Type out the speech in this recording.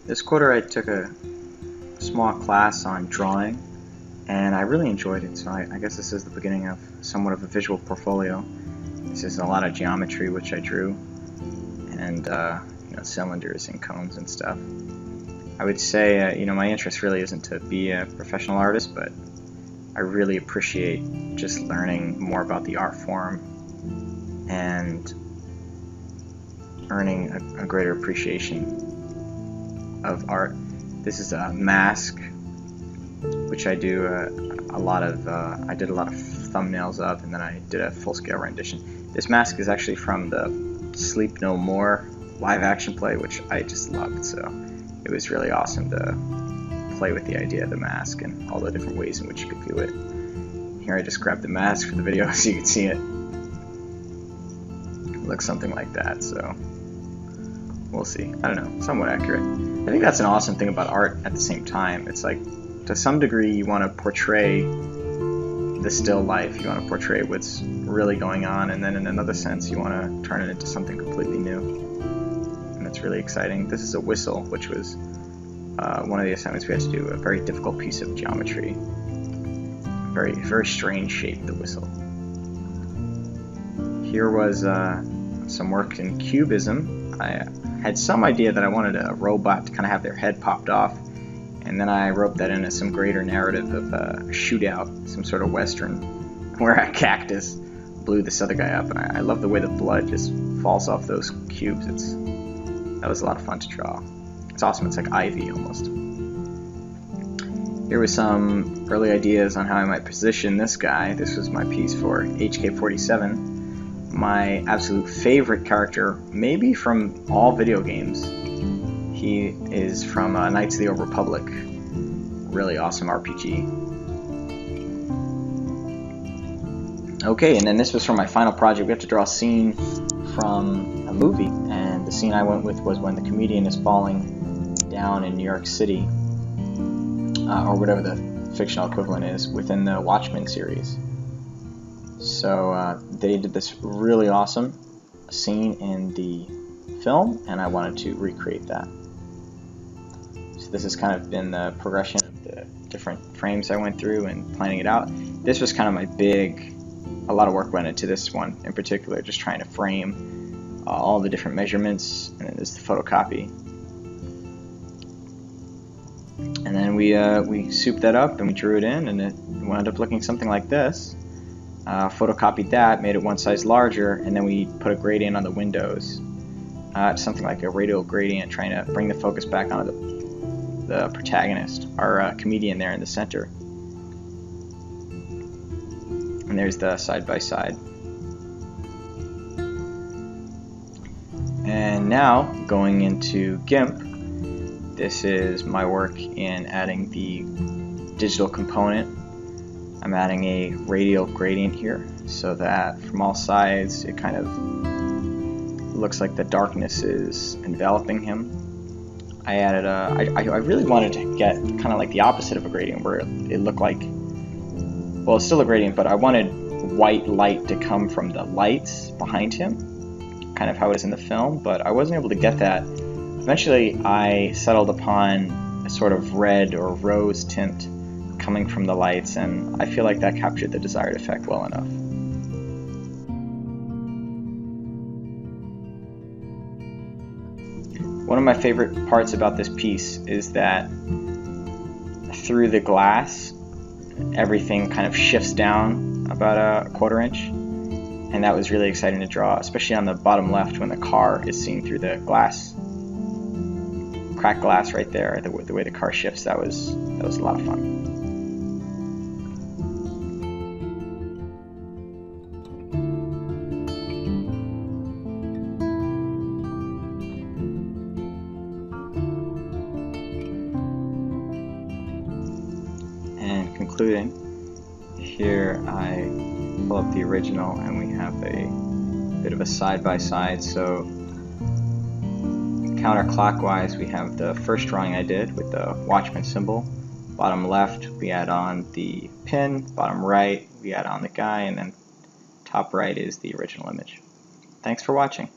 This quarter I took a small class on drawing, and I really enjoyed it, so I guess this is the beginning of somewhat of a visual portfolio. This is a lot of geometry which I drew, and cylinders and cones and stuff. I would say my interest really isn't to be a professional artist, but I really appreciate just learning more about the art form and earning a greater appreciation of art. This is a mask, which I do I did a lot of thumbnails of, and then I did a full-scale rendition. This mask is actually from the Sleep No More live-action play, which I just loved, so it was really awesome to play with the idea of the mask and all the different ways in which you could do it. Here I just grabbed the mask for the video so you can see it. It looks something like that, so we'll see. I don't know, somewhat accurate. I think that's an awesome thing about art at the same time. It's like, to some degree, you want to portray the still life, you want to portray what's really going on, and then in another sense, you want to turn it into something completely new. And that's really exciting. This is a whistle, which was one of the assignments we had to do, a very difficult piece of geometry. Very, very strange shape, the whistle. Here was some work in cubism. I had some idea that I wanted a robot to kind of have their head popped off, and then I wrote that into some greater narrative of a shootout, some sort of western, where a cactus blew this other guy up, and I love the way the blood just falls off those cubes. That was a lot of fun to draw. It's awesome, it's like Ivy almost. Here was some early ideas on how I might position this guy. This was my piece for HK47. My absolute favorite character, maybe from all video games. He is from Knights of the Old Republic. Really awesome RPG. Okay, and then this was for my final project. We have to draw a scene from a movie, and the scene I went with was when the comedian is falling down in New York City, or whatever the fictional equivalent is, within the Watchmen series. So they did this really awesome scene in the film, and I wanted to recreate that. So this has kind of been the progression of the different frames I went through and planning it out. This was kind of my a lot of work went into this one in particular, just trying to frame all the different measurements, and then there's the photocopy. And then we souped that up and we drew it in, and it wound up looking something like this. Photocopied that, made it one size larger, and then we put a gradient on the windows. Something like a radial gradient, trying to bring the focus back onto the protagonist, our comedian there in the center. And there's the side-by-side. And now, going into GIMP, this is my work in adding the digital component. I'm adding a radial gradient here, so that from all sides it kind of looks like the darkness is enveloping him. I added I really wanted to get kind of like the opposite of a gradient, where it looked like, well, it's still a gradient, but I wanted white light to come from the lights behind him, kind of how it is in the film, but I wasn't able to get that. Eventually I settled upon a sort of red or rose tint coming from the lights, and I feel like that captured the desired effect well enough. One of my favorite parts about this piece is that through the glass, everything kind of shifts down about a 1/4 inch, and that was really exciting to draw, especially on the bottom left when the car is seen through the glass, cracked glass right there. The way the car shifts, that was a lot of fun. And concluding, here I pull up the original, and we have a bit of a side-by-side. So counterclockwise, we have the first drawing I did with the Watchmen symbol. Bottom left, we add on the pin. Bottom right, we add on the guy, and then top right is the original image. Thanks for watching.